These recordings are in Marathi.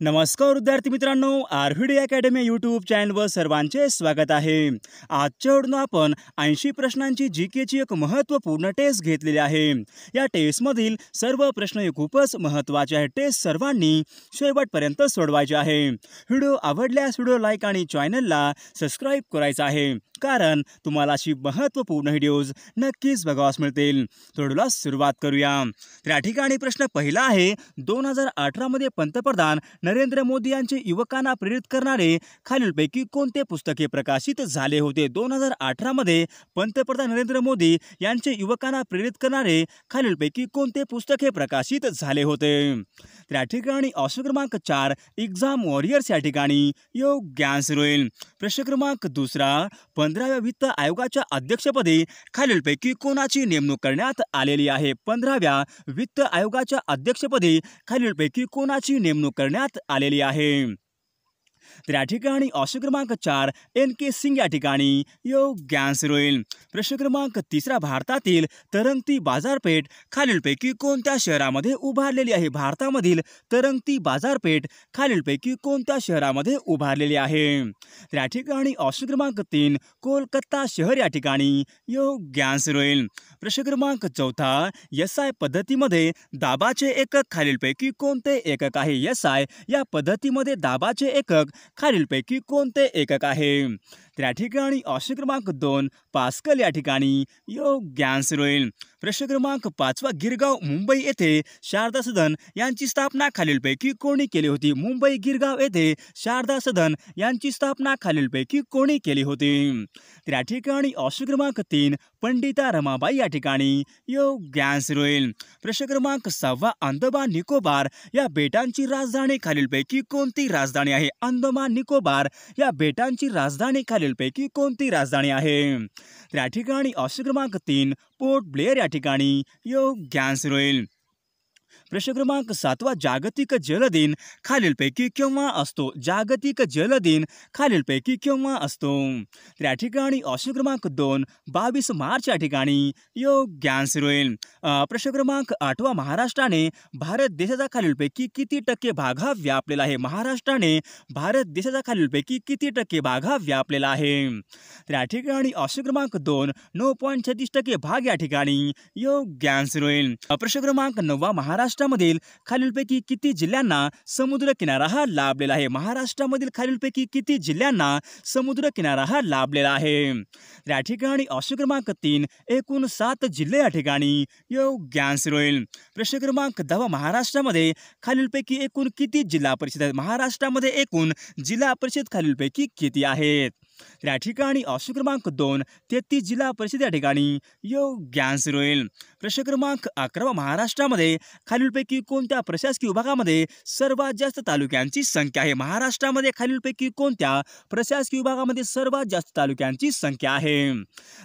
नमस्कार विद्यार्थी मित्रांनो, आरव्हीडी अकॅडमी यूट्यूब चॅनलवर सर्वांचे स्वागत आहे। आजच्या व्हिडिओत आपण 80 प्रश्नांची जीकेची एक महत्त्वपूर्ण टेस्ट घेतलेली आहे। या टेस्टमधील सर्व प्रश्न हे खूपच महत्त्वाचे आहेत। टेस्ट सर्वांनी शेवटपर्यंत सोडवायचे आहे। व्हिडिओ आवडल्यास व्हिडिओ लाईक आणि चॅनलला सबस्क्राइब करायचं आहे, कारण तुम्हाला अशी महत्त्वपूर्ण व्हिडिओज नक्कीच बघावास मिळतील। व्हिडिओला सुरुवात करूया। तर या ठिकाणी प्रश्न पहिला आहे, 2018 मध्ये पंतप्रधान नरेंद्र मोदी यांचे युवकांना प्रेरित करणारे खालीलपैकी कोणते पुस्तके प्रकाशित झाले होते? 2018 मध्ये पंतप्रधान नरेंद्र मोदी यांचे युवकांना प्रेरित करणारे खालीलपैकी कोणते पुस्तके प्रकाशित झाले होते? तर या ठिकाणी ऑप्शन क्रमांक 4 एक्झाम वॉरियर्स या ठिकाणी योग्य आन्सर होईल। प्रश्न क्रमांक दुसरा, 15व्या वित्त आयोगाच्या अध्यक्षपदी खालीलपैकी कोणाची नेमणूक करण्यात आलेली आहे? 15व्या वित्त आयोगाच्या अध्यक्षपदी खालीलपैकी कोणाची नेमणूक करण्यात आलेली आहे? तर या ठिकाणी ऑप्शन क्रमांक 4 NK सिंग या ठिकाणी योग्य आन्सर होईल। प्रश्न क्रमांक तिसरा, भारतातील तरंगती बाजारपेठ खालीलपैकी कोणत्या शहरामध्ये उभारलेली आहे? भारतामधील तरंगती बाजारपेठ खालीलपैकी कोणत्या शहरामध्ये उभारलेली आहे? तर या ठिकाणी ऑप्शन क्रमांक 3 कोलकाता शहर या ठिकाणी योग्य आन्सर होईल। प्रश्न क्रमांक चौथा, SI पद्धतीमध्ये दाबाचे एकक खालीलपैकी कोणते एकक आहे? SI या पद्धतीमध्ये दाबाचे एकक खालीलपैकी कोणते एकक आहे? तर या ठिकाणी ऑप्शन क्रमांक 2 पास्कल या ठिकाणी योग्य आन्सर होईल। प्रश्न क्रमांक 5, गिरगाव मुंबई येथे शारदा सदन यांची स्थापना खालीलपैकी कोणी केली होती? मुंबई गिरगाव येथे शारदा सदन यांची स्थापना खालीलपैकी कोणी केली होती? तर या ठिकाणी ऑप्शन क्रमांक 3 पंडिता रमाबाई या ठिकाणी योग्य आन्सर होईल। प्रश्न क्रमांक 6, अंदमान निकोबार या बेटांची राजधानी खालीलपैकी कोणती राजधानी आहे? अंदमान निकोबार या बेटांची राजधानी खालीलपैकी कोणती राजधानी आहे? तर या ठिकाणी ऑप्शन क्रमांक 3 पोर्ट ब्लेअर या ठिकाणी योग्य आन्सर होईल। प्रश्न क्रमांक 7, जागतिक जल दिन खालीलपैकी केव्हा असतो? जागतिक जल दिन खालीलपैकी केव्हा असतो? तर या ठिकाणी ऑप्शन क्रमांक 2 22 मार्च या ठिकाणी योग्य आन्सर होईल। प्रश्न क्रमांक 8, महाराष्ट्राने भारत देशाचा खालीलपैकी किती टक्के भाग हा व्यापलेला आहे? महाराष्ट्राने भारत देशाचा खालीलपैकी किती टक्के भाग हा व्यापलेला आहे? तर या ठिकाणी ऑप्शन क्रमांक 2 9.36% भाग या ठिकाणी योग्य आन्सर होईल। प्रश्न क्रमांक 9, महाराष्ट्रामधील खालीलपैकी किती जिल्ह्यांना समुद्र किनारा हा लाभलेला आहे? महाराष्ट्रामधील खालीलपैकी किती जिल्ह्यांना समुद्र किनारा हा लाभलेला आहे? तर या ठिकाणी ऑप्शन क्रमांक 3 एकूण 7 जिल्हे या ठिकाणी योग्य आन्सर होईल। प्रश्न क्रमांक 10, महाराष्ट्रामध्ये खालीलपैकी एकूण किती जिल्हा परिषद आहेत? महाराष्ट्रामध्ये एकूण जिल्हा परिषद खालीलपैकी किती आहेत? तर या ठिकाणी ऑप्शन क्रमांक 2 33 जिल्हा परिषद या ठिकाणी योग्य आन्सर होईल। प्रश्न क्रमांक 11, महाराष्ट्रामध्ये खालीलपैकी कोणत्या प्रशासकीय विभागामध्ये सर्वात जास्त तालुक्यांची संख्या आहे? महाराष्ट्रामध्ये खालीलपैकी कोणत्या प्रशासकीय विभागामध्ये सर्वात जास्त तालुक्यांची संख्या आहे?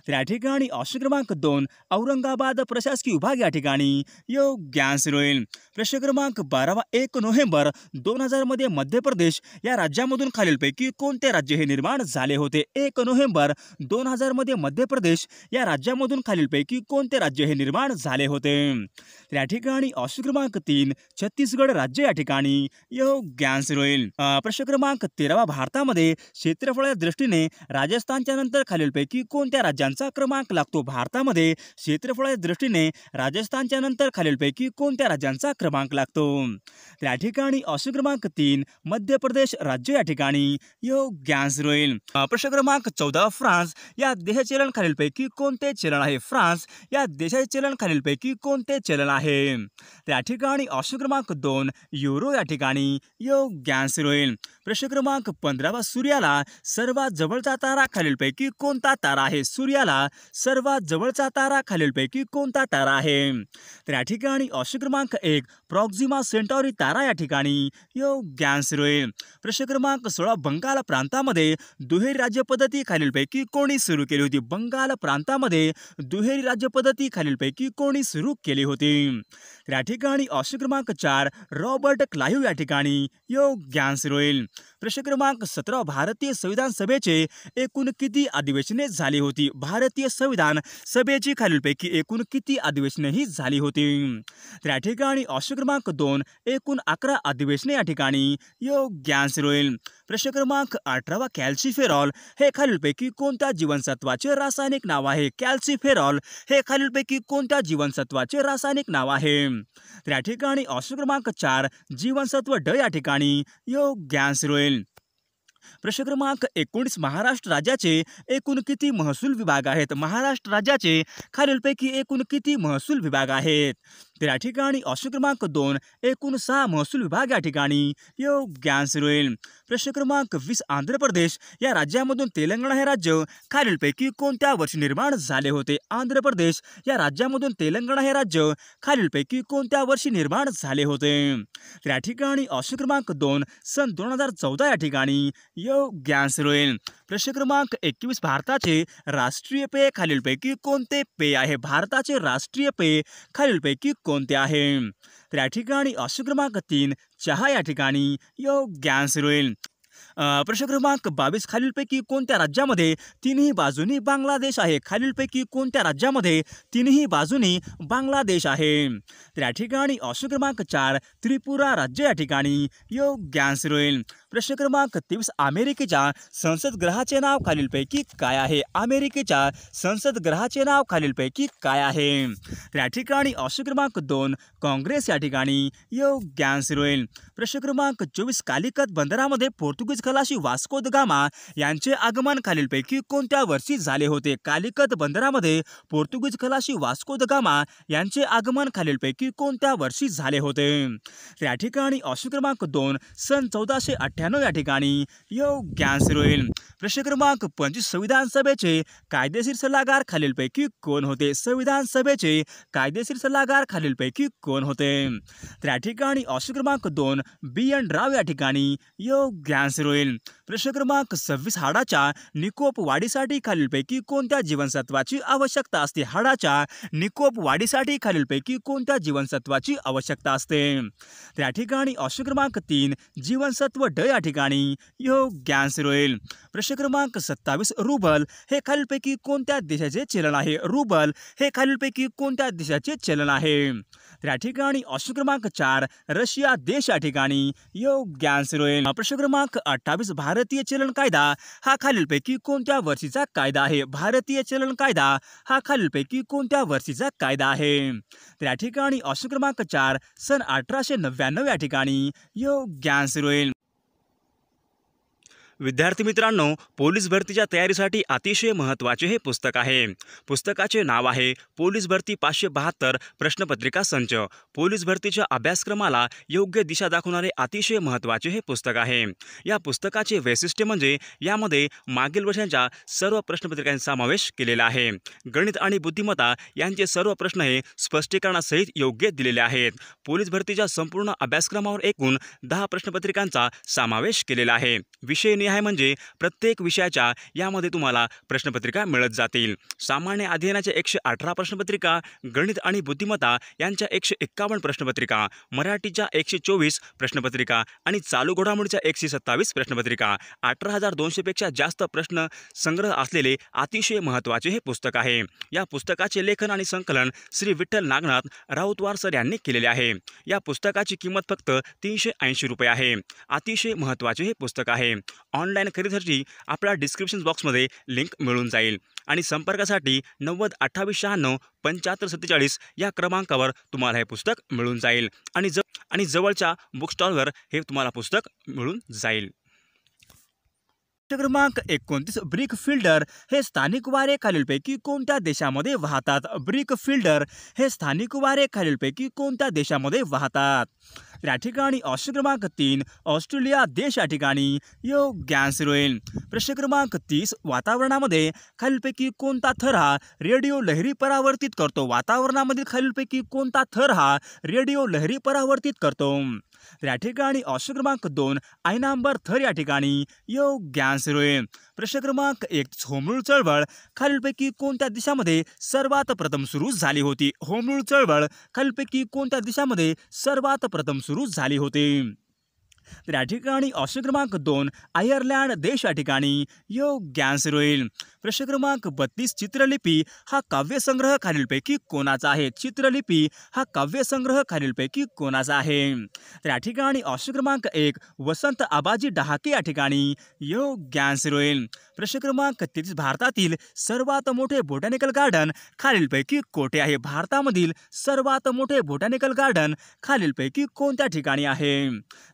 तर या ठिकाणी ऑप्शन क्रमांक 2 औरंगाबाद प्रशासकीय विभाग या ठिकाणी योग्य आन्सर होईल। प्रश्न क्रमांक 12, 1 नोव्हेंबर 2000 मध्ये मध्य प्रदेश या राज्यामधून खालीलपैकी कोणते राज्य हे निर्माण झाले होते? 1 नोव्हेंबर 2000 मध्ये मध्य प्रदेश या राज्यामधून खालीलपैकी कोणते राज्य हे निर्माण झाले होते? तर या ठिकाणी ऑप्शन क्रमांक 3 छत्तीसगड राज्य या ठिकाणी योग्य आन्सर होईल। प्रश्न क्रमांक 13, भारतामध्ये क्षेत्रफळाच्या दृष्टीने राजस्थानच्या नंतर खालीलपैकी कोणत्या राज्यांचा क्रमांक लागतो? भारतामध्ये क्षेत्रफळाच्या दृष्टीने राजस्थानच्या नंतर खालीलपैकी कोणत्या राज्यांचा क्रमांक लागतो? तर या ठिकाणी ऑप्शन क्रमांक 3 मध्य प्रदेश राज्य या ठिकाणी योग्य आन्सर होईल। प्रश्न क्रमांक 14, फ्रान्स या देशाचे चलन खालीलपैकी कोणते चलन आहे? फ्रान्स या देशाचे चलन खालीलपैकी कोणते चलन आहे? तर या ठिकाणी ऑप्शन क्रमांक 2 युरो या ठिकाणी योग्य आन्सर होईल। प्रश्न क्रमांक 15, सूर्याला सर्वात जवळचा तारा खालीलपैकी कोणता तारा आहे? सूर्याला सर्वात जवळचा तारा खालीलपैकी कोणता तारा आहे? तर या ठिकाणी ऑप्शन क्रमांक 1 प्रॉक्सिमा सेंटॉरी तारा या ठिकाणी योग्य आन्सर होईल। प्रश्न क्रमांक 16, बंगाल प्रांतामध्ये दुहेरी दुहेरी राज्यपद्धती खालीलपैकी कोणी सुरू केली होती? बंगाल प्रांतामध्ये दुहेरी राज्यपद्धती खालीलपैकी कोणी सुरू केली होती? तर या ठिकाणी ऑप्शन क्रमांक 4 रॉबर्ट क्लाइव्ह या ठिकाणी योग्य आन्सर होईल. प्रश्न क्रमांक 17 भारतीय संविधान सभेचे एकूण किती अधिवेशने झाली होती? भारतीय संविधान सभेची खालीलपैकी एकूण किती अधिवेशने ही झाली होती? तर या ठिकाणी ऑप्शन क्रमांक 2 एकूण 11 अधिवेशने या ठिकाणी योग्य आन्सर होईल. प्रश्न क्रमांक 18 कॅल्सिफेरॉल हे खालीलपैकी कोणत्या जीवनसत्वाचे रासायनिक नाव आहे? कॅल्सिफेरॉल हे खालीलपैकी कोणत्या जीवनसत्वाचे रासायनिक नाव आहे? तर या ठिकाणी ऑप्शन क्रमांक 4 जीवनसत्व ड या ठिकाणी योग्य आन्सर होईल. प्रश्न क्रमांक 19 महाराष्ट्र राज्याचे एकूण किती महसूल विभाग आहेत? महाराष्ट्र राज्याचे खालीलपैकी एकूण किती महसूल विभाग आहेत? तर या ठिकाणी ऑप्शन क्रमांक 2 एकूण 6 महसूल विभाग या ठिकाणी योग्य आन्सर होईल. प्रश्न क्रमांक 20 आंध्र प्रदेश या राज्यामधून तेलंगणा हे राज्य खालीलपैकी कोणत्या वर्षी निर्माण झाले होते? आंध्र प्रदेश या राज्यामधून तेलंगणा हे राज्य खालीलपैकी कोणत्या वर्षी निर्माण झाले होते? तर या ठिकाणी ऑप्शन क्रमांक 2 सन 2014 या ठिकाणी योग्य आन्सर होईल. प्रश्न क्रमांक 21 भारताचे राष्ट्रीय पेय खालीलपैकी कोणते पेय आहे? भारताचे राष्ट्रीय पेय खालीलपैकी कोणते आहे? तर या ठिकाणी ऑप्शन क्रमांक 3 चहा या ठिकाणी योग्य आन्सर होईल. प्रश्न क्रमांक 22 खालीलपैकी कोणत्या राज्यामध्ये तिन्ही बाजूनी बांगलादेश आहे? खालीलपैकी कोणत्या राज्यामध्ये तिन्ही बाजूनी बांगलादेश आहे? तर या ठिकाणी ऑप्शन क्रमांक 4 त्रिपुरा राज्य या ठिकाणी योग्य आन्सर होईल. प्रश्न क्रमांक 23 अमेरिकेच्या संसद ग्रहाचे नाव खालीलपैकी काय आहे? अमेरिकेच्या संसद ग्रहाचे नाव खालीलपैकी काय आहे? तर या ठिकाणी ऑप्शन क्रमांक 2 काँग्रेस या ठिकाणी योग्य आन्सर होईल. प्रश्न क्रमांक 24 कालिकत बंदरामध्ये पोर्तुगीज खलाशी वास्को द गामा यांचे आगमन खालीलपैकी कोणत्या वर्षी झाले होते? कालिकत बंदरामध्ये पोर्तुगीज खलाशी वास्को द गामा यांचे आगमन खालीलपैकी कोणत्या वर्षी झाले होते? तर या ठिकाणी ऑप्शन क्रमांक 2 सन 1498 या ठिकाणी योग्य आन्सर होईल. प्रश्न क्रमांक 25 संविधान सभेचे कायदेशीर सल्लागार खालीलपैकी कोण होते? संविधान सभेचे कायदेशीर सल्लागार खालीलपैकी कोण होते? तर या ठिकाणी ऑप्शन क्रमांक 2 BN राव या ठिकाणी योग्य आन्सर होईल. प्रश्न क्रमांक 26 हाडाच्या निकोप वाढीसाठी खालीलपैकी कोणत्या जीवनसत्वाची आवश्यकता असते? हाडाच्या निकोप वाढीसाठी खालीलपैकी कोणत्या जीवनसत्वाची आवश्यकता असते? तर या ठिकाणी ऑप्शन क्रमांक 3 जीवनसत्व ड या ठिकाणी योग्य आन्सर होईल. प्रश्न क्रमांक 27 रुबल हे खालीलपैकी कोणत्या देशाचे चलन आहे? रुबल हे खालीलपैकी कोणत्या देशाचे चलन आहे? तर या ठिकाणी ऑप्शन क्रमांक 4 रशिया देश या ठिकाणी योग्य आन्सर होईल. प्रश्न क्रमांक 28 भारतीय चलन कायदा हा खालीलपैकी कोणत्या वर्षीचा कायदा आहे? भारतीय चलन कायदा हा खालीलपैकी कोणत्या वर्षीचा कायदा आहे? तर या ठिकाणी ऑप्शन क्रमांक 4 सन 1899 या ठिकाणी योग्य आन्सर होईल. विद्यार्थी मित्रांनो, पोलीस भरतीच्या तयारीसाठी अतिशय महत्त्वाचे हे पुस्तक आहे. पुस्तकाचे नाव आहे पोलीस भरती 572 प्रश्नपत्रिका संच. पोलीस भरतीच्या अभ्यासक्रमाला योग्य दिशा दाखवणारे अतिशय महत्त्वाचे हे पुस्तक आहे. या पुस्तकाचे वैशिष्ट्य म्हणजे यामध्ये मागील वर्षांच्या सर्व प्रश्नपत्रिकांचा समावेश केलेला आहे. गणित आणि बुद्धिमत्ता यांचे सर्व प्रश्न हे स्पष्टीकरणासहित योग्य दिलेले आहेत. पोलीस भरतीच्या संपूर्ण अभ्यासक्रमावर एकूण 10 प्रश्नपत्रिकांचा समावेश केलेला आहे. विषय आहे म्हणजे प्रत्येक विषयाच्या यामध्ये तुम्हाला प्रश्नपत्रिका मिळत जातील. सामान्य अध्ययनाच्या 118 प्रश्नपत्रिका, गणित आणि बुद्धिमत्ता यांच्या 151 प्रश्नपत्रिका, मराठीच्या 124 प्रश्नपत्रिका आणि चालू घडामोडीच्या 127 प्रश्नपत्रिका. 18,200 पेक्षा जास्त प्रश्न संग्रह असलेले अतिशय महत्त्वाचे हे पुस्तक आहे. या पुस्तकाचे लेखन आणि संकलन श्री विठ्ठल नागनाथ राऊतवार सर यांनी केलेले आहे. या पुस्तकाची किंमत फक्त 380 रुपये आहे. अतिशय महत्त्वाचे हे पुस्तक आहे. ऑनलाईन खरेदीसाठी आपल्या डिस्क्रिप्शन बॉक्समध्ये लिंक मिळून जाईल आणि संपर्कासाठी 90 28 96 75 47 या क्रमांकावर तुम्हाला हे पुस्तक मिळून जाईल आणि जवळच्या बुक स्टॉलवर हे तुम्हाला पुस्तक मिळून जाईल. क्रमांक 29 ब्रिक फिल्डर हे स्थानिक वारे खालीलपैकी कोणत्या देशामध्ये वाहतात? ब्रिक फिल्डर हे स्थानिक वारे खालीलपैकी कोणत्या देशामध्ये वाहतात? या ठिकाणी ऑप्शन क्रमांक 3 ऑस्ट्रेलिया देश या ठिकाणी योग्य आन्सर होईल. प्रश्न क्रमांक 30 वातावरणामध्ये खालीलपैकी कोणता थर हा रेडिओ लहरी परावर्तित करतो? वातावरणामधील खालीलपैकी कोणता थर हा रेडिओ लहरी परावर्तित करतो? तर या ठिकाणी ऑप्शन क्रमांक 2 आयनांबर थर या ठिकाणी योग्य आन्सर होईल. प्रश्न क्रमांक 1 होम रूल चळवळ खालीलपैकी कोणत्या देशामध्ये सर्वात प्रथम सुरू झाली होती? होम रूल चळवळ खालीलपैकी कोणत्या देशामध्ये सर्वात प्रथम सुरू झाली होती? तर या ठिकाणी ऑप्शन क्रमांक 2 आयर्लंड देश या ठिकाणी योग्य आन्सर होईल. प्रश्न क्रमांक 32 चित्रलिपी हा काव्यसंग्रह खालीलपैकी कोणाचा आहे? चित्रलिपी हा काव्यसंग्रह खालीलपैकी कोणाचा आहे? तर या ठिकाणी ऑप्शन क्रमांक 1 वसंत आबाजी डहाके या ठिकाणी योग्य आन्सर होईल. प्रश्न क्रमांक 33 भारतातील सर्वात मोठे बोटॅनिकल गार्डन खालीलपैकी कोठे आहे? भारतामधील सर्वात मोठे बोटॅनिकल गार्डन खालीलपैकी कोणत्या ठिकाणी आहे?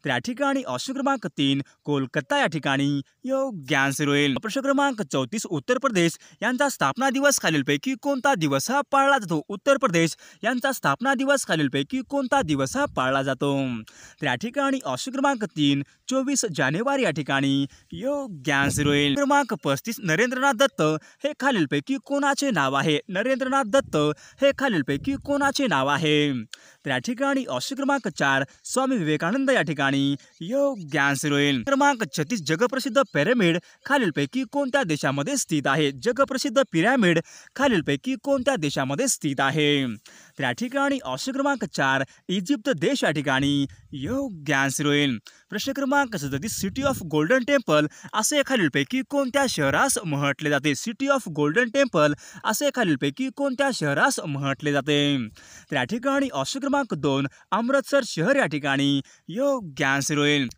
तर या ठिकाणी ऑप्शन क्रमांक 3 कोलकाता या ठिकाणी योग्य आन्सर होईल. प्रश्न क्रमांक 34 उत्तर प्रदेश यांचा स्थापना दिवस खालीलपैकी कोणता दिवस हा पाळला जातो? उत्तर प्रदेश यांचा स्थापना दिवस खालीलपैकी कोणता दिवस हा पाळला जातो? तर या ठिकाणी ऑप्शन क्रमांक 3 24 जानेवारी या ठिकाणी योग्य आन्सर होईल. क्रमांक 35 नरेंद्रनाथ दत्त हे खालीलपैकी कोणाचे नाव आहे? नरेंद्रनाथ दत्त हे खालीलपैकी कोणाचे नाव आहे? तर या ठिकाणी ऑप्शन क्रमांक 4 स्वामी विवेकानंद या ठिकाणी योग्य आन्सर होईल. क्रमांक 36 जगप्रसिद्ध पिरॅमिड खालीलपैकी कोणत्या देशामध्ये स्थित आहे? जगप्रसिद्ध पिरॅमिड खालीलपैकी कोणत्या देशामध्ये स्थित आहे? तर या ठिकाणी ऑप्शन क्रमांक 4 इजिप्त देश या ठिकाणी योग्य आन्सर होईल. प्रश्न क्रमांक 37 सिटी ऑफ गोल्डन टेम्पल असे खालीलपैकी कोणत्या शहरास म्हटले जाते? सिटी ऑफ गोल्डन टेम्पल असे खालीलपैकी कोणत्या शहरास म्हटले जाते? तर या ठिकाणी ऑप्शन क्रमांक 2 अमृतसर शहर या ठिकाणी योग्य आन्सर होईल.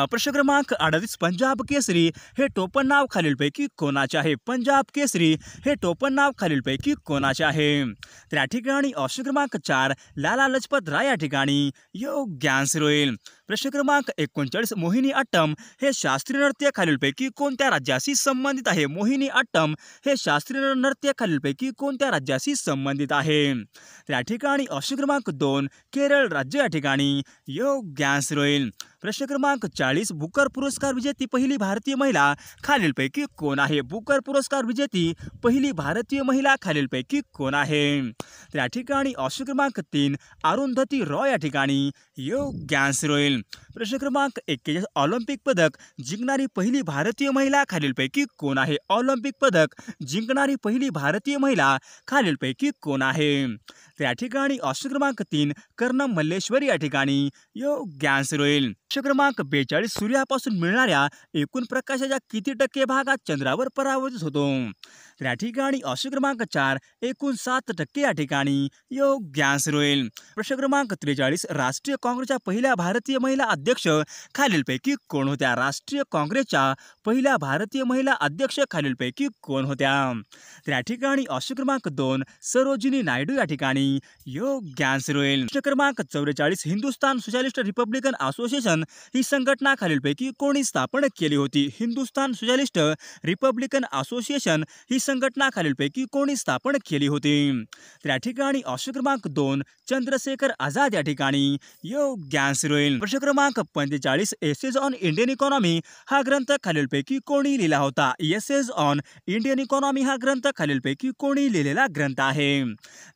प्रश्न क्रमांक 38 पंजाब केसरी हे टोपण नाव खालीलपैकी कोणाचे आहे? पंजाब केसरी हे टोपण नाव खालीलपैकी कोणाचे आहे? तर या ठिकाणी ऑप्शन क्रमांक 4 लाला लजपत राय या ठिकाणी योग्य आन्सर होईल. प्रश्न क्रमांक 39 मोहिनी अट्टम हे शास्त्रीय नृत्य खालीलपैकी कोणत्या राज्याशी संबंधित आहे? मोहिनी अट्टम हे शास्त्रीय नृत्य खालीलपैकी कोणत्या राज्याशी संबंधित आहे? तर या ठिकाणी ऑप्शन क्रमांक 2 केरळ राज्य या ठिकाणी योग्य आन्सर होईल. प्रश्न क्रमांक 40 बुकर पुरस्कार विजेती पहिली भारतीय महिला खालीलपैकी कोण आहे? बुकर पुरस्कार विजेती पहिली भारतीय महिला खालीलपैकी कोण आहे? तर या ठिकाणी ऑप्शन क्रमांक 3 अरुंधती रॉय या ठिकाणी योग्य आन्सर होईल. प्रश्न क्रमांक 41 ऑलिम्पिक पदक जिंकणारी पहिली भारतीय महिला खालीलपैकी कोण आहे? ऑलिम्पिक पदक जिंकणारी पहिली भारतीय महिला खालीलपैकी कोण आहे? तर या ठिकाणी ऑप्शन क्रमांक 3 कर्णम मल्लेश्वरी या ठिकाणी योग्य आन्सर होईल. प्रश्न क्रमांक 42 सूर्यापासून मिळणाऱ्या एकूण प्रकाशाच्या किती टक्के भागात चंद्रावर परावर्तित होतो? तर या ठिकाणी ऑप्शन क्रमांक 4 एकूण 7% या ठिकाणी योग्य आन्सर होईल. प्रश्न क्रमांक 43 राष्ट्रीय काँग्रेसच्या पहिल्या भारतीय महिला अध्यक्ष खालीलपैकी कोण होत्या? राष्ट्रीय काँग्रेसच्या पहिल्या भारतीय महिला अध्यक्ष खालीलपैकी कोण होत्या? तर या ठिकाणी ऑप्शन क्रमांक 2 सरोजिनी नायडू या ठिकाणी योग्य आन्सर होईल. प्रश्न क्रमांक 44 हिंदुस्थान सोशलिस्ट रिपब्लिकन असोसिएशन ही संघटना खालीलपैकी कोणी स्थापन केली होती? हिंदुस्थान सोशलिस्ट रिपब्लिकन असोसिएशन ही संघटना खालीलपैकी कोणी स्थापन केली होती? तर या ठिकाणी ऑप्शन क्रमांक 2 चंद्रशेखर आझाद या ठिकाणी योग्य आन्सर होईल. प्रश्न क्रमांक 45 एसेज ऑन इंडियन इकॉनॉमी हा ग्रंथ खालीलपैकी कोणी लिहिला होता? एसेज ऑन इंडियन इकॉनॉमी हा ग्रंथ खालीलपैकी कोणी लिहिलेला ग्रंथ आहे?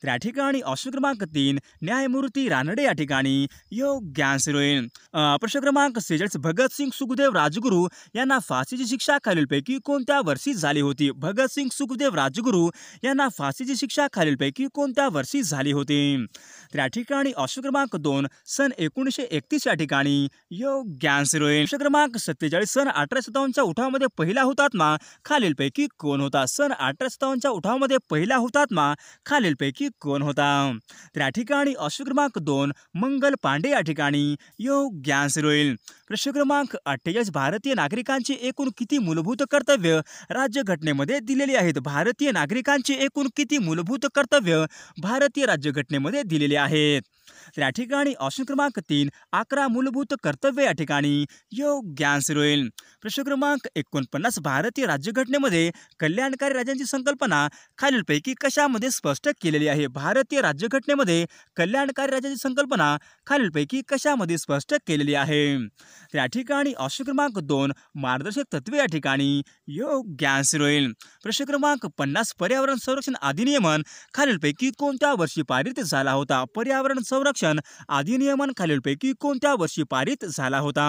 तर या ठिकाणी ऑप्शन क्रमांक 3 न्यायमूर्ती रानडे या ठिकाणी योग्य आन्सर होईल. प्रश्न क्रमांक 46 भगतसिंग सुखदेव राजगुरू यांना फाशीची शिक्षा खालीलपैकी कोणत्या वर्षी झाली होती? भगतसिंग सुखदेव राजगुरू यांना फाशीची शिक्षा खालीलपैकी कोणत्या वर्षी झाली होती? तर या ठिकाणी ऑप्शन क्रमांक 2 सन 1931 या ठिकाणी योग्य आन्सर होईल. प्रश्न क्रमांक 47 सन 1857च्या उठावामध्ये पहिला हुतात्मा खालीलपैकी कोण होता? सन 1857च्या उठावामध्ये पहिला हुतात्मा खालीलपैकी कोण होता? तर या ठिकाणी ऑप्शन क्रमांक 2 मंगल पांडे या ठिकाणी योग्य आन्सर होईल. प्रश्न क्रमांक 48 भारतीय नागरिकांची एकूण किती मूलभूत कर्तव्य राज्यघटनेमध्ये दिलेली आहेत? भारतीय नागरिकांची एकूण किती मूलभूत कर्तव्य भारतीय राज्यघटनेमध्ये दिलेली आहेत? तर या ठिकाणी ऑप्शन क्रमांक 3 11 मूलभूत कर्तव्य या ठिकाणी योग्य आन्सर होईल. प्रश्न क्रमांक 49 भारतीय राज्यघटनेमध्ये कल्याणकारी राज्यांची संकल्पना खालीलपैकी कशामध्ये स्पष्ट केलेली आहे? भारतीय राज्यघटनेमध्ये कल्याणकारी राज्याची संकल्पना खालीलपैकी कशामध्ये स्पष्ट केलेली आहे? तर या ठिकाणी ऑप्शन क्रमांक 2 मार्गदर्शक तत्वे या ठिकाणी योग्य आन्सर होईल. प्रश्न क्रमांक 50 पर्यावरण संरक्षण अधिनियमन खालीलपैकी कोणत्या वर्षी पारित झाला होता? पर्यावरण संरक्षण अधिनियमन खालीलपैकी कोणत्या वर्षी पारित झाला होता?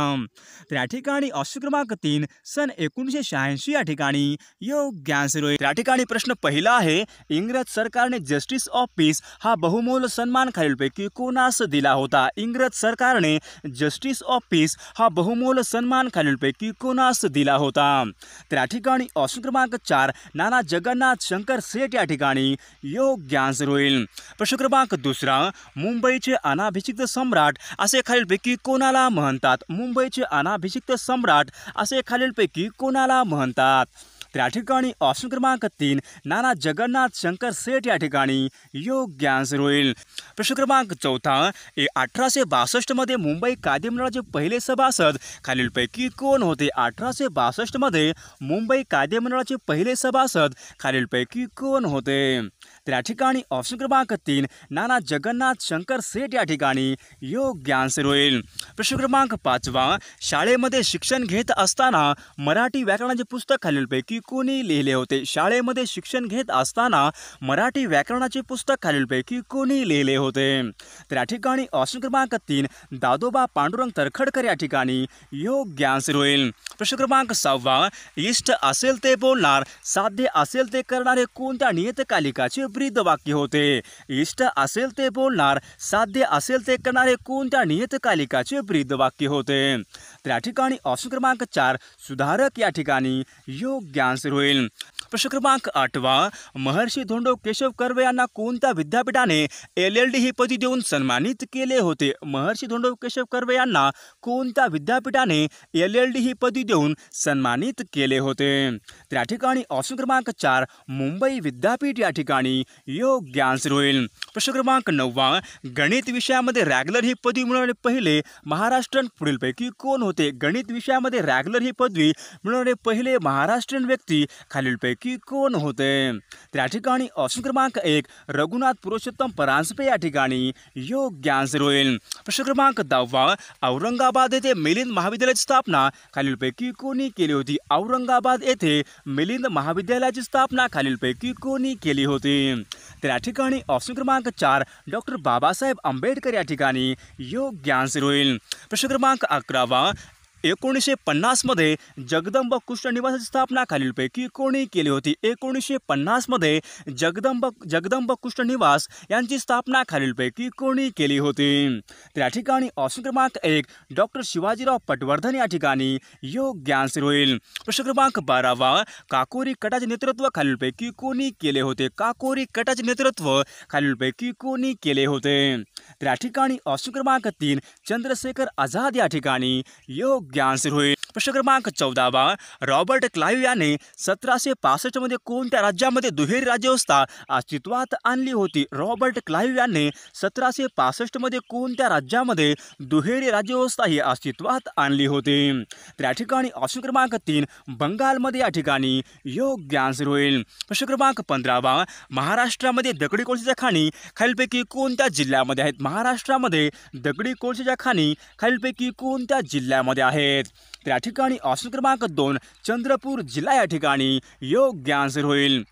तर या ठिकाणी ऑप्शन क्रमांक 3 सन 1986 या ठिकाणी योग्य आन्सर होईल. या ठिकाणी प्रश्न पहिला आहे, इंग्रज सरकारने जस्टिस ऑफ पीस हा बहुमोल सन्मान खालीलपैकी कोणास दिला होता? इंग्रज सरकारने जस्टिस ऑफ पीस हा बहुमोल सन्मान खालीलपैकी कोणास दिला होता? तर या ठिकाणी ऑप्शन क्रमांक 4 नाना जगन्नाथ शंकर सेठ या ठिकाणी योग्य आन्सर होईल. प्रश्न क्रमांक 2 मुंबईचे अनाभिषिक्त सम्राट असे खालीलपैकी कोणाला म्हणतात? मुंबईचे अनाभिषिक्त सम्राट असे खालीलपैकी कोणाला म्हणतात? तर या ठिकाणी ऑप्शन क्रमांक 3 नाना जगन्नाथ शंकर सेठ या ठिकाणी योग्य आन्सर होईल. प्रश्न क्रमांक 4 1862 मध्ये मुंबई कायदेमंडळाचे पहिले सभासद खालीलपैकी कोण होते? 1862 मध्ये मुंबई कायदेमंडळाचे पहिले सभासद खालीलपैकी कोण होते? तर या ठिकाणी ऑप्शन क्रमांक 3 नाना जगन्नाथ शंकर सेठ या ठिकाणी योग्य आन्सर होईल. प्रश्न क्रमांक 5 शाळेमध्ये शिक्षण घेत असताना मराठी व्याकरणाचे पुस्तक खालीलपैकी कोणी लिहिले होते? शाळेमध्ये शिक्षण घेत असताना मराठी व्याकरणाचे पुस्तक खालीलपैकी कोणी लिहिले होते? तर या ठिकाणी ऑप्शन क्रमांक 3 दादोबा पांडुरंग तरखडकर या ठिकाणी योग्य आन्सर होईल. प्रश्न क्रमांक 6 इष्ट असेल ते बोलणार, साध्य असेल ते करणारे कोणत्या नियतकालिकाचे ब्रीद वाक्य होते? इष्ट असेल ते बोलणार, साध्य असेल ते करणारे कोणत्या नियतकालिकाचे ब्रीद वाक्य होते? तर या ठिकाणी ऑप्शन क्रमांक 4 सुधारक या ठिकाणी योग्य आन्सर होईल. प्रश्न क्रमांक 8 महर्षी धोंडो केशव कर्वे यांना कोणत्या विद्यापीठाने LLD ही पदवी देऊन सन्मानित केले होते? महर्षी धोंडो केशव कर्वे यांना कोणत्या विद्यापीठाने LLD ही पदवी देऊन सन्मानित केले होते? तर या ठिकाणी ऑप्शन क्रमांक 4 मुंबई विद्यापीठ या ठिकाणी योग्य आन्सर होईल. प्रश्न क्रमांक 9 गणित विषयामध्ये रॅगलर ही पदवी मिळवणारे पहिले महाराष्ट्रीयन पुढीलपैकी कोण होते? गणित विषयामध्ये रॅगलर ही पदवी मिळवणारे पहिले महाराष्ट्रीयन व्यक्ती खालीलपैकी कोण होते? तर या ठिकाणी ऑप्शन क्रमांक 1 रघुनाथ पुरुषोत्तम परांजपे या ठिकाणी योग्य आन्सर होईल. प्रश्न क्रमांक 10 औरंगाबाद येथे मिलिंद महाविद्यालयाची स्थापना खालीलपैकी कोणी केली होती? औरंगाबाद येथे मिलिंद महाविद्यालयाची स्थापना खालीलपैकी कोणी केली होती? तर या ठिकाणी ऑप्शन क्रमांक 4 डॉक्टर बाबासाहेब आंबेडकर या ठिकाणी योग्य आन्सर होईल. प्रश्न क्रमांक 11 1950 मध्ये जगदंब कुष्ठ निवासाची स्थापना खालीलपैकी कोणी केली होती? 1950 मध्ये जगदंब कुष्ठ निवास यांची स्थापना खालीलपैकी कोणी केली होती? तर या ठिकाणी ऑप्शन क्रमांक 1 डॉक्टर शिवाजीराव पटवर्धन या ठिकाणी योग्य आन्सर होईल. प्रश्न क्रमांक 12 काकोरी कटाचे नेतृत्व खालीलपैकी कोणी केले होते? काकोरी कटाचे नेतृत्व खालीलपैकी कोणी केले होते? तर या ठिकाणी ऑप्शन क्रमांक 3 चंद्रशेखर आझाद या ठिकाणी योग्य आन्सर होईल. प्रश्न क्रमांक 14 रॉबर्ट क्लाइव्ह याने 1765 मध्ये कोणत्या राज्यामध्ये दुहेरी राज्यव्यवस्था अस्तित्वात आणली होती? रॉबर्ट क्लाइव्ह याने 1765 मध्ये कोणत्या राज्यामध्ये दुहेरी राज्यव्यवस्था ही अस्तित्वात आणली होती? तर या ठिकाणी ऑप्शन क्रमांक 3 बंगालमध्ये या ठिकाणी योग्य आन्सर होईल. प्रश्न क्रमांक 15 महाराष्ट्रामध्ये दगडी कोळशाच्या खाणी खालीलपैकी कोणत्या जिल्ह्यामध्ये आहेत? महाराष्ट्रामध्ये दगडी कोळशाच्या खाणी खालीलपैकी कोणत्या जिल्ह्यामध्ये आहेत? तर या ठिकाणी ऑप्शन क्रमांक 2 चंद्रपूर जिल्हा या ठिकाणी योग्य आन्सर होईल.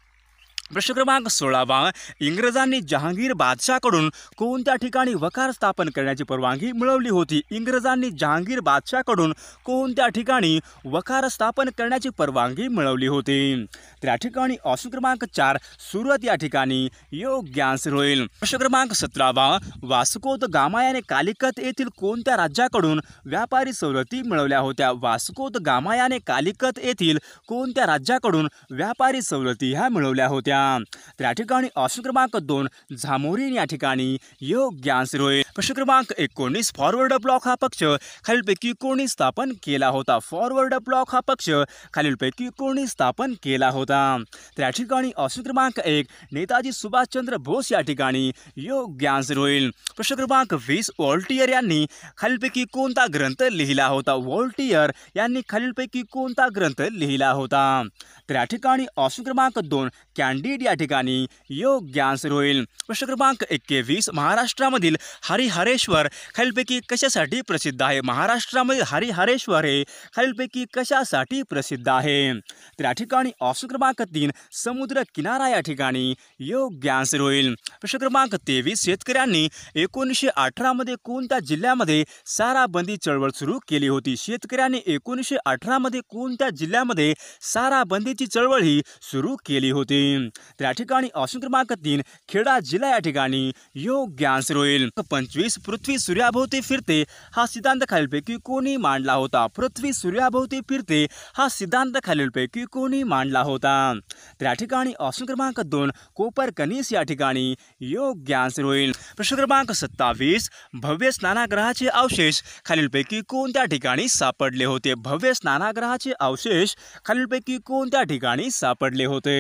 प्रश्न क्रमांक 16 इंग्रजांनी जहांगीर बादशाहकडून कोणत्या ठिकाणी वकार स्थापन करण्याची परवानगी मिळवली होती? इंग्रजांनी जहांगीर बादशाहकडून कोणत्या ठिकाणी वकार स्थापन करण्याची परवानगी मिळवली होती? तर या ठिकाणी ऑप्शन क्रमांक 4 सुरत या ठिकाणी योग्य आन्सर होईल. प्रश्न क्रमांक 17 वास्को द गामा याने कालिकत येथील कोणत्या राज्याकडून व्यापारी सवलती मिळवल्या होत्या? वास्को द गामा याने कालिकत येथील कोणत्या राज्याकडून व्यापारी सवलती ह्या मिळवल्या होत्या? तर या ठिकाणी ऑप्शन क्रमांक 2 झामोरीन या ठिकाणी योग्य आन्सर होईल. प्रश्न क्रमांक 19 फॉरवर्ड ब्लॉक हा पक्ष खालीलपैकी कोणी स्थापन केला होता? फॉरवर्ड ब्लॉक हा पक्ष खालीलपैकी कोणी स्थापन केला होता? तर या ठिकाणी ऑप्शन क्रमांक 1 नेताजी सुभाषचंद्र बोस या ठिकाणी योग्य आन्सर होईल. प्रश्न क्रमांक 20 व्हॉल्टियर यांनी खालीलपैकी कोणता ग्रंथ लिहिला होता? व्हॉल्टियर यांनी खालीलपैकी कोणता ग्रंथ लिहिला होता? तर या ठिकाणी ऑप्शन क्रमांक 2 कॅन्डिड इंडीड या ठिकाणी योग्य आन्सर होईल. प्रश्न क्रमांक 21 महाराष्ट्रामधील हरिहरेश्वर खालीलपैकी कशासाठी प्रसिद्ध आहे? महाराष्ट्रामधील हरिहरेश्वर हे खालीलपैकी कशासाठी प्रसिद्ध आहे? तर या ठिकाणी ऑप्शन क्रमांक 3 समुद्र किनारा या ठिकाणी योग्य आन्सर होईल. प्रश्न क्रमांक 23 शेतकऱ्यांनी 1918 मध्ये कोणत्या जिल्ह्यामध्ये साराबंदी चळवळ सुरू केली होती? शेतकऱ्यांनी 1918 मध्ये कोणत्या जिल्ह्यामध्ये साराबंदीची चळवळ ही सुरू केली होती? तर या ठिकाणी ऑप्शन क्रमांक 3 खेडा जिल्हा या ठिकाणी योग्य आन्सर होईल. 25 पृथ्वी सूर्याभोवती फिरते हा सिद्धांत खालीलपैकी कोणी मांडला होता? पृथ्वी सूर्याभोवती फिरते हा सिद्धांत खालीलपैकी कोणी मांडला होता? तर या ठिकाणी ऑप्शन क्रमांक 2 कोपरकनीस या ठिकाणी योग्य आन्सर होईल. प्रश्न क्रमांक 27 भव्य स्नानागृहाचे अवशेष खालीलपैकी कोणत्या ठिकाणी सापडले होते? भव्य स्नानागृहाचे अवशेष खालीलपैकी कोणत्या ठिकाणी सापडले होते?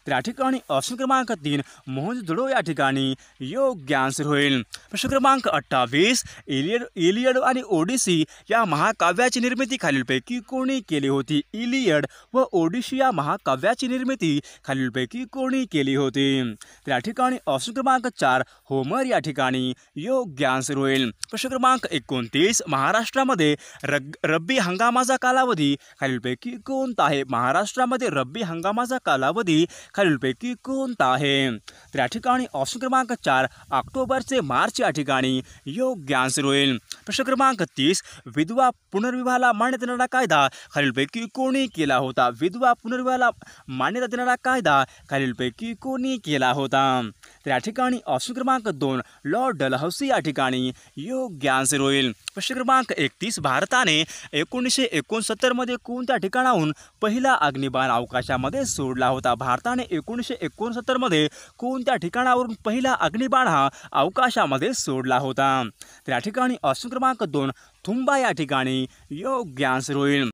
तर या ठिकाणी ऑप्शन क्रमांक 3 मोहनजोदडो या ठिकाणी योग्य आन्सर होईल. प्रश्न क्रमांक 28 इलियड आणि ओडिसी या महाकाव्याची निर्मिती खालीलपैकी कोणी केली होती? इलियड व ओडिसी या महाकाव्याची निर्मिती खालीलपैकी कोणी केली होती? तर या ठिकाणी ऑप्शन क्रमांक 4 होमर या ठिकाणी योग्य आन्सर होईल. प्रश्न क्रमांक 29 महाराष्ट्रामध्ये रब्बी हंगामाचा कालावधी खालीलपैकी कोणता आहे? महाराष्ट्रामध्ये रब्बी हंगामाचा कालावधी खालीलपैकी कोणता आहे? तर या ठिकाणी ऑप्शन क्रमांक 4 ऑक्टोबर ते मार्च या ठिकाणी योग्य आन्सर होईल. प्रश्न क्रमांक 30 विधवा पुनर्विवाहाला मान्यता देणारा कायदा खालीलपैकी कोणी केला होता? विधवा पुनर्विवाहाला मान्यता देणारा कायदा खालीलपैकी कोणी केला होता? तर या ठिकाणी ऑप्शन क्रमांक 2 लॉर्ड डलहौसी या ठिकाणी योग्य आन्सर होईल. प्रश्न क्रमांक 31 भारताने 1969 मध्ये कोणत्या ठिकाणाहून पहिला अग्निबाण अवकाशामध्ये सोडला होता? भारताने 1969 मध्ये कोणत्या ठिकाणावरून पहिला अग्निबाण हा अवकाशामध्ये सोडला होता? तर या ठिकाणी ऑप्शन क्रमांक 2 थुंबा या ठिकाणी योग्य आन्सर होईल.